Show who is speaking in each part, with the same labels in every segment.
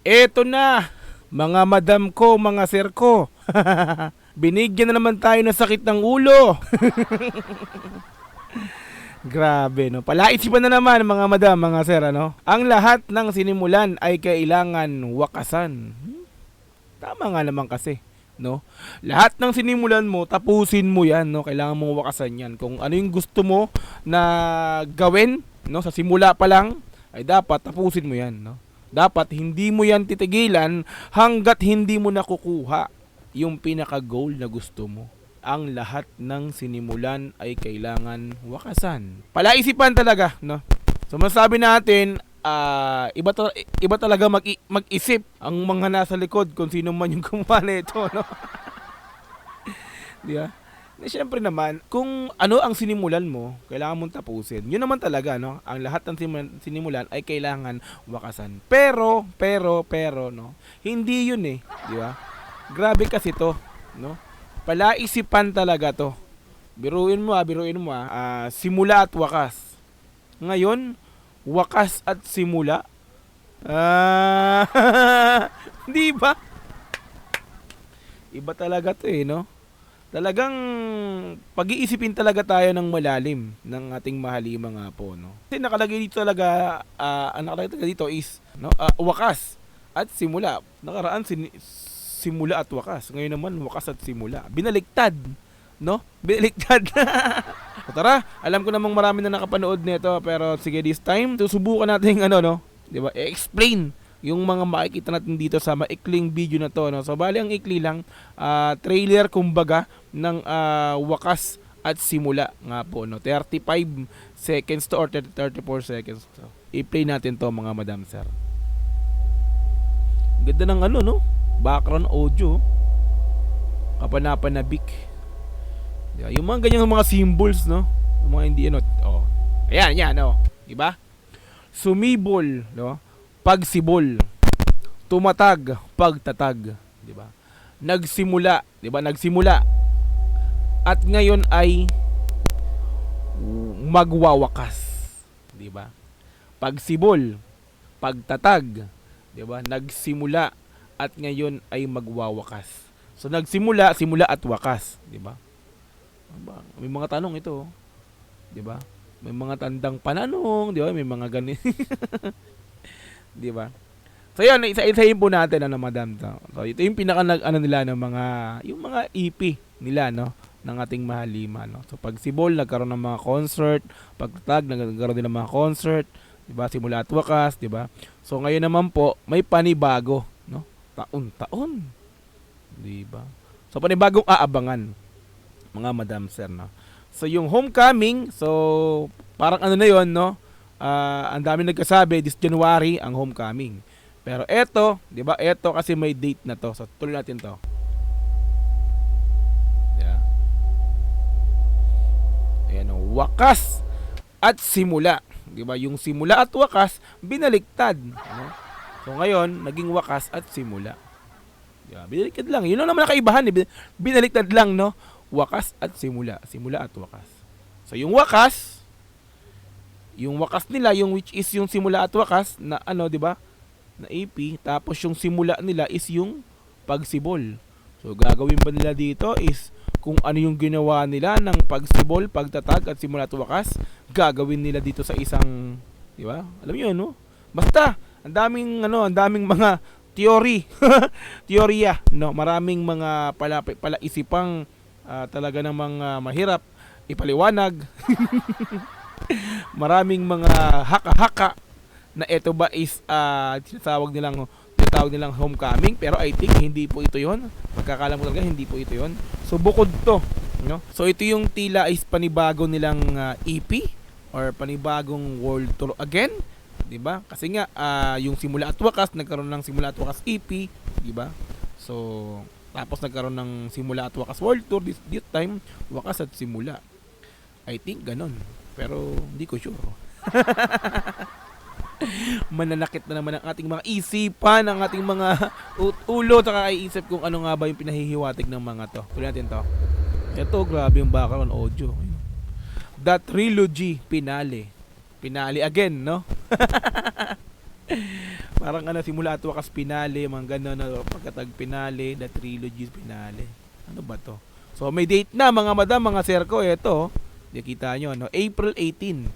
Speaker 1: Eto na, mga madam ko, mga sir ko. Binigyan na naman tayo ng sakit ng ulo. Grabe, no? Palaisipan na naman, mga madam, mga sir, ano? Ang lahat ng sinimulan ay kailangan wakasan. Tama nga naman kasi, no? Lahat ng sinimulan mo, tapusin mo yan, no? Kailangan mong wakasan yan. Kung ano yung gusto mo na gawin, no? Sa simula pa lang, ay dapat tapusin mo yan, no? Dapat hindi mo yan titigilan hanggat hindi mo nakukuha yung pinaka-goal na gusto mo. Ang lahat ng sinimulan ay kailangan wakasan. Palaisipan talaga, no? So masabi natin, iba talaga mag-isip ang mga nasa likod kung sino man yung gumawa nito, no? Di ba? Siyempre naman, kung ano ang sinimulan mo, kailangan mong tapusin. Yun naman talaga, no? Ang lahat ng sinimulan ay kailangan wakasan. Pero, no? Hindi yun eh, di ba? Grabe kasi to, no? Palaisipan talaga to. Biruin mo, simula at wakas. Ngayon, wakas at simula. Di ba? Iba talaga to eh, no? Talagang pag-iisipin talaga tayo ng malalim ng ating mahalima nga po, no? Kasi nakalagay dito talaga, ang nakalagay talaga dito is, no, wakas at simula. Nakaraan simula at wakas. Ngayon naman wakas at simula. Binaliktad, no? Binaliktad. So, tara, alam ko namang marami na nakapanood nito, pero sige, this time susubukan natin no, 'di ba? I-explain yung mga makikita natin dito sa maikling video na to, no. So bali ang ikli lang, trailer kumbaga ng wakas at simula nga po, no. 35 seconds to or 34 seconds. So, i-play natin to, mga madam sir. Ganda ng no? Background audio. Kapanapanabik. Diba? Yung mga ganyang mga symbols, no? Yung mga hindi oh. Ayan, no? Diba? Sumibol, no? Pagsibol. Tumatag, pagtatag, 'di ba? Nagsimula, 'di ba? Nagsimula. At ngayon ay magwawakas, 'di ba? Pagsibol, pagtatag, 'di ba? Nagsimula at ngayon ay magwawakas. So nagsimula, simula at wakas, 'di ba? May mga tanong ito, 'di ba? May mga tandang pananong, 'di ba? May mga ganun. Di ba? So yun, isa-isahin po natin madam. So ito yung pinaka nila ng mga yung mga EP nila, no, ng ating mahalima, no. So pag sibol nagkaroon ng mga concert, pagtatag nagkaroon din ng mga concert, di ba? Simula at wakas, di ba? So ngayon naman po may panibago, no? Taon-taon. Di ba? So panibagong aabangan, mga madam sir, no. So yung homecoming, so parang na yon, no? Ang dami nagkasabi this January ang homecoming. Pero eto, 'di ba? Eto kasi may date na to. So tuloy natin 'to. Yeah. Ayan, wakas at simula, 'di ba? Yung simula at wakas binaliktad, no? So ngayon, naging wakas at simula. Yeah, binaliktad lang. Yun lang naman nakaibahan eh. Binaliktad lang, no? Wakas at simula, simula at wakas. So yung wakas nila, yung which is yung simula at wakas na di ba? Na AP, tapos yung simula nila is yung pagsibol. So gagawin ba nila dito is kung ano yung ginawa nila ng pagsibol, pagtatag at simula at wakas, gagawin nila dito sa isang, di ba? Alam niyo, no? Basta ang daming mga theory, teorya, no? Maraming mga palaisipang talaga namang mahirap ipaliwanag. Maraming mga haka-haka na ito ba is tinatawag nilang homecoming, pero I think hindi po ito yon. Pagkakalam ko talaga hindi po ito yon. So bukod to, no? So ito yung tila is panibago nilang EP or panibagong world tour again, 'di ba? Kasi nga yung simula at wakas nagkaroon ng simula at wakas EP, 'di ba? So tapos nagkaroon ng simula at wakas world tour this time, wakas at simula. I think ganon. Pero hindi ko sure. Mananakit na naman ang ating mga isipan, ang ating mga ulo, saka iisip kung ano nga ba yung pinahihiwatig ng mga to. Tuloy natin to. Ito, grabe yung background audio. The Trilogy Finale. Finale again, no? Parang ano, simula at wakas finale, mga gano'n, no? Pagkatag finale, the trilogy finale. Ano ba to? So may date na mga madam, mga sir ko, eto. Di kita nyo, no? April 18,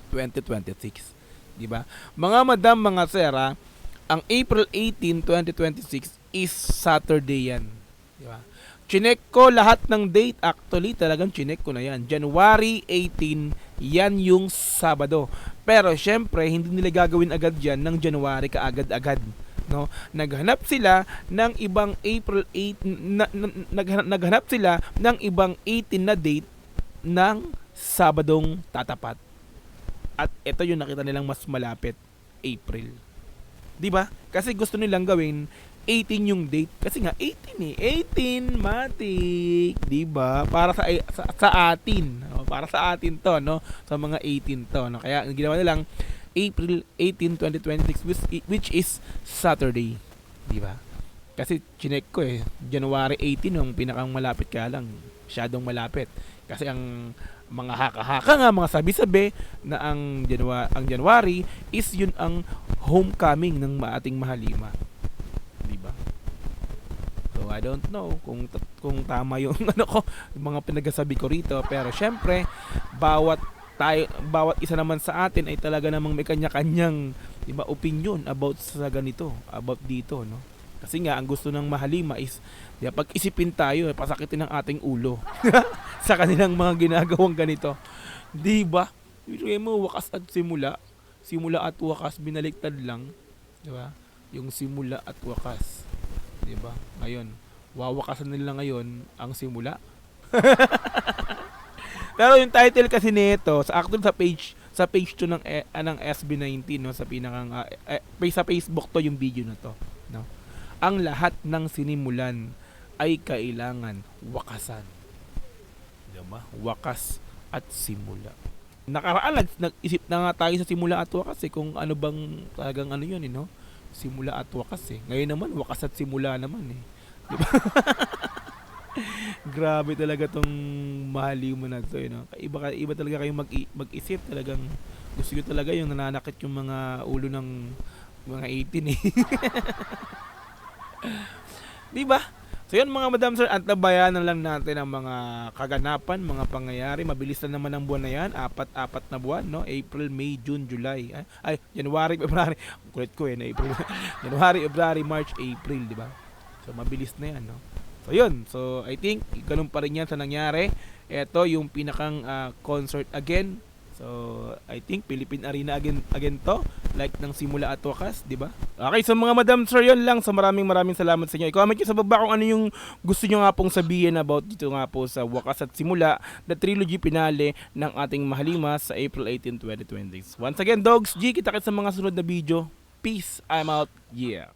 Speaker 1: 2026. Di ba? Mga madam, mga sir, ang April 18, 2026 is Saturday yan. Di ba? Chinek ko lahat ng date. Actually, talagang chinek ko na yan. January 18, yan yung Sabado. Pero syempre, hindi nila gagawin agad yan ng January kaagad-agad. No? Naghanap sila ng ibang April 8 naghanap sila ng ibang 18 na date ng Sabadong tatapat. At ito yung nakita nilang mas malapit, April. 'Di ba? Kasi gusto nilang gawin 18 yung date kasi nga 18 matik, 'di ba? Para sa atin, no? Para sa atin 'to, no? Sa mga 18 'to, no? Kaya ang ginawa nilang April 18, 2026 which is Saturday, 'di ba? Kasi chinek ko January 18 yung pinakang malapit, kaya lang masyadong malapit. Kasi ang mga haka-haka nga, mga sabi-sabi na ang January is yun ang homecoming ng ating mahalima. Diba? So I don't know kung tama yung ano ko, yung mga pinagsasabi ko rito, pero syempre bawat isa naman sa atin ay talaga namang may kanya-kanyang, diba, opinion about sa ganito, about dito, no? Kasi nga ang gusto ng mahalima is, diba, pag-isipin tayo, pasakitin ng ating ulo sa kanilang mga ginagawang ganito. Di ba? Ibig mo, wakas at simula at wakas, binaliktad lang, di ba? Yung simula at wakas, di ba? Ngayon, wawakasan nila ngayon ang simula. Pero yung title kasi nito, sa actual sa page 2 ng SB19, no, sa pinakang sa Facebook to yung video na to, no. Ang lahat ng sinimulan ay kailangan wakasan. Diba? Wakas at simula. Nakaraan, nag-isip na nga tayo sa simula at wakas kung ano bang talagang ano yun, no? Simula at wakas Ngayon naman, wakas at simula naman Diba? Grabe talaga tong mahali mo na to, no? Iba talaga kayong mag-isip, talagang gusto ko talaga yung nananakit yung mga ulo ng mga 18 Diba? So yun mga madam sir, at nabayanan lang natin ang mga kaganapan, mga pangyayari. Mabilis na naman ang buwan na yan, apat na buwan, no? April, May, June, July, January, February, kulit ko na April. January, February, March, April, diba? So mabilis na yan, no? So yun, so I think ganun pa rin yan sa nangyari. Ito yung pinakang concert again. So I think Philippine Arena again to, like ng simula at wakas, di ba? Okay, so mga madam sir, yun lang. So maraming salamat sa inyo. I-comment nyo sa baba kung ano yung gusto nyo nga pong sabihin about dito nga po sa wakas at simula, the trilogy finale ng ating mahalima sa April 18, 2020. Once again, Dogs G, kita-kits sa mga sunod na video. Peace, I'm out, yeah.